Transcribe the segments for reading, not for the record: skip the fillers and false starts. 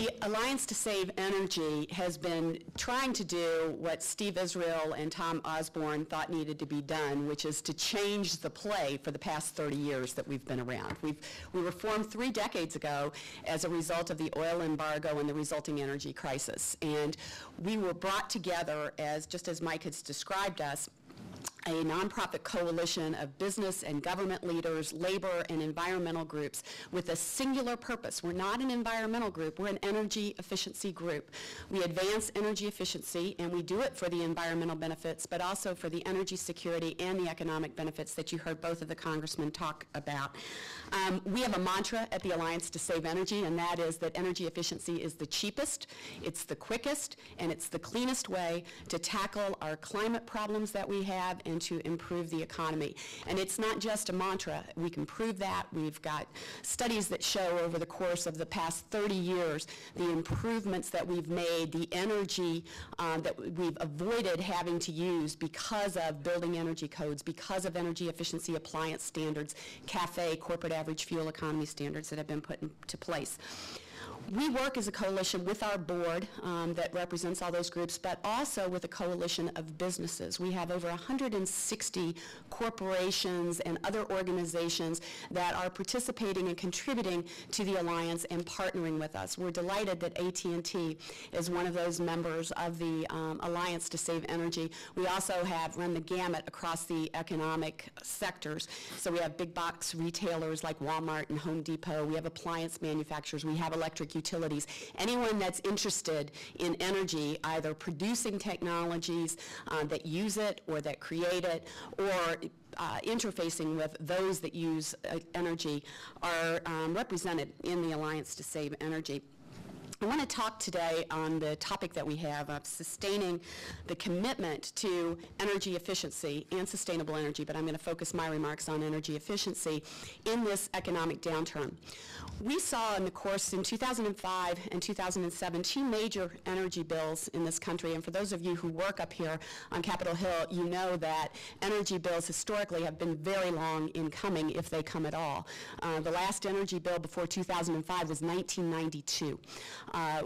The Alliance to Save Energy has been trying to do what Steve Israel and Tom Osborne thought needed to be done, which is to change the play for the past 30 years that we've been around. We were formed 3 decades ago as a result of the oil embargo and the resulting energy crisis. And we were brought together, just as Mike has described us, a nonprofit coalition of business and government leaders, labor and environmental groups with a singular purpose. We're not an environmental group, we're an energy efficiency group. We advance energy efficiency, and we do it for the environmental benefits, but also for the energy security and the economic benefits that you heard both of the congressmen talk about. We have a mantra at the Alliance to Save Energy, and that is that energy efficiency is the cheapest, it's the quickest, and it's the cleanest way to tackle our climate problems that we have and to improve the economy. And it's not just a mantra. We can prove that. We've got studies that show over the course of the past 30 years the improvements that we've made, the energy that we've avoided having to use because of building energy codes, because of energy efficiency appliance standards, CAFE, corporate average fuel economy standards that have been put into place. We work as a coalition with our board that represents all those groups, but also with a coalition of businesses. We have over 160 corporations and other organizations that are participating and contributing to the Alliance and partnering with us. We're delighted that AT&T is one of those members of the Alliance to Save Energy. We also have run the gamut across the economic sectors. So we have big box retailers like Walmart and Home Depot. We have appliance manufacturers. We have electric utilities. Anyone that's interested in energy, either producing technologies that use it or that create it, or interfacing with those that use energy, are represented in the Alliance to Save Energy. I want to talk today on the topic that we have of sustaining the commitment to energy efficiency and sustainable energy, but I'm going to focus my remarks on energy efficiency in this economic downturn. We saw in the course in 2005 and 2007 2 major energy bills in this country, and for those of you who work up here on Capitol Hill, you know that energy bills historically have been very long in coming, if they come at all. The last energy bill before 2005 was 1992.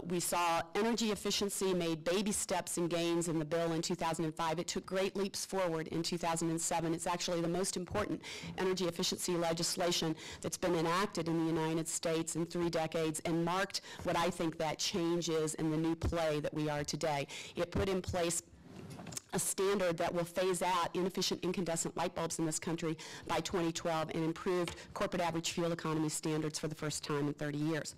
We saw energy efficiency made baby steps and gains in the bill in 2005. It took great leaps forward in 2007. It's actually the most important energy efficiency legislation that's been enacted in the United States in 3 decades, and marked what I think that change is in the new play that we are today. It put in place a standard that will phase out inefficient incandescent light bulbs in this country by 2012 and improved corporate average fuel economy standards for the first time in 30 years.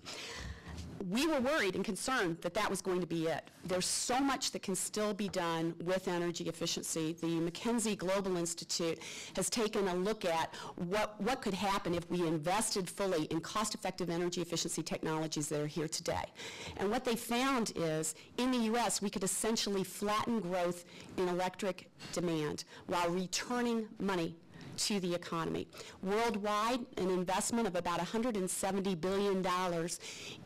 We were worried and concerned that that was going to be it. There's so much that can still be done with energy efficiency. The McKinsey Global Institute has taken a look at what could happen if we invested fully in cost-effective energy efficiency technologies that are here today. And what they found is, in the U.S., we could essentially flatten growth in electric demand while returning money to the economy. Worldwide, an investment of about $170 billion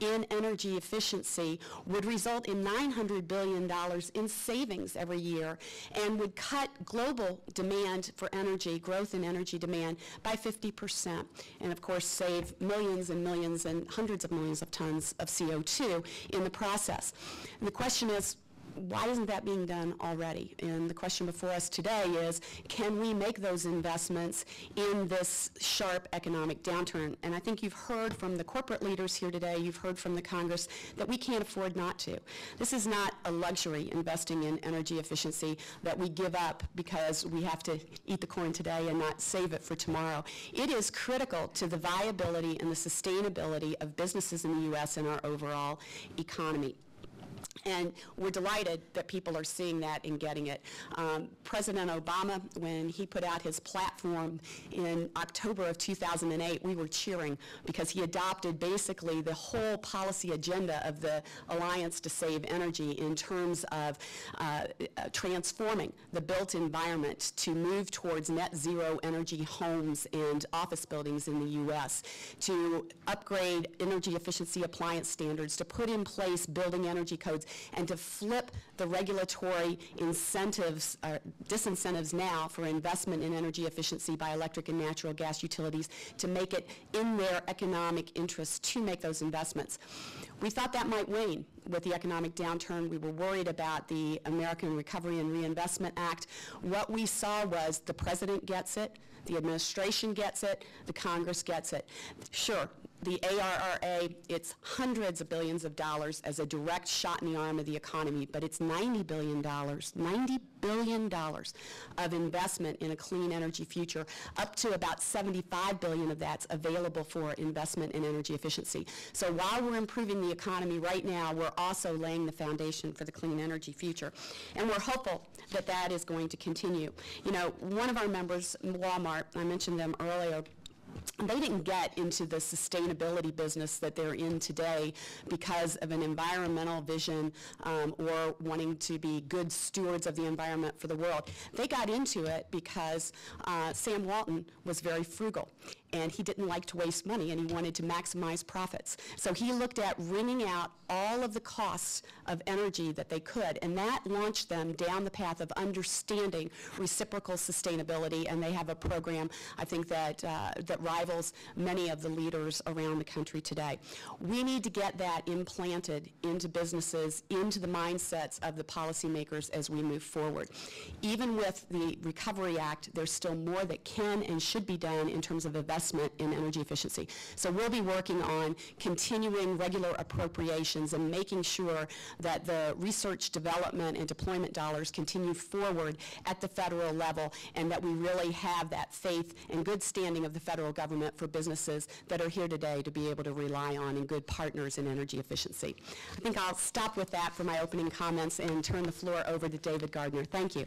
in energy efficiency would result in $900 billion in savings every year, and would cut global demand for energy, growth in energy demand, by 50%, and of course save millions and millions and hundreds of millions of tons of CO2 in the process. And the question is, why isn't that being done already? And the question before us today is, can we make those investments in this sharp economic downturn? And I think you've heard from the corporate leaders here today, you've heard from the Congress, that we can't afford not to. This is not a luxury, investing in energy efficiency, that we give up because we have to eat the corn today and not save it for tomorrow. It is critical to the viability and the sustainability of businesses in the U.S. and our overall economy. And we're delighted that people are seeing that and getting it. President Obama, when he put out his platform in October of 2008, we were cheering because he adopted basically the whole policy agenda of the Alliance to Save Energy in terms of transforming the built environment to move towards net zero energy homes and office buildings in the U.S., to upgrade energy efficiency appliance standards, to put in place building energy codes codes, and to flip the regulatory incentives, disincentives now for investment in energy efficiency by electric and natural gas utilities to make it in their economic interest to make those investments. We thought that might wane with the economic downturn. We were worried about the American Recovery and Reinvestment Act. What we saw was the president gets it, the administration gets it, the Congress gets it. Sure, the ARRA, it's hundreds of billions of dollars as a direct shot in the arm of the economy, but it's $90 billion of investment in a clean energy future, up to about $75 billion of that's available for investment in energy efficiency. So while we're improving the economy right now, we're also laying the foundation for the clean energy future. And we're hopeful that that is going to continue. You know, one of our members, Walmart, I mentioned them earlier, they didn't get into the sustainability business that they're in today because of an environmental vision or wanting to be good stewards of the environment for the world. They got into it because Sam Walton was very frugal, and he didn't like to waste money, and he wanted to maximize profits. So he looked at wringing out all of the costs of energy that they could, and that launched them down the path of understanding reciprocal sustainability, and they have a program, I think, that rivals many of the leaders around the country today. We need to get that implanted into businesses, into the mindsets of the policymakers as we move forward. Even with the Recovery Act, there's still more that can and should be done in terms of investment in energy efficiency. So we'll be working on continuing regular appropriations and making sure that the research, development, and deployment dollars continue forward at the federal level, and that we really have that faith and good standing of the federal government for businesses that are here today to be able to rely on and good partners in energy efficiency. I think I'll stop with that for my opening comments and turn the floor over to David Gardner. Thank you.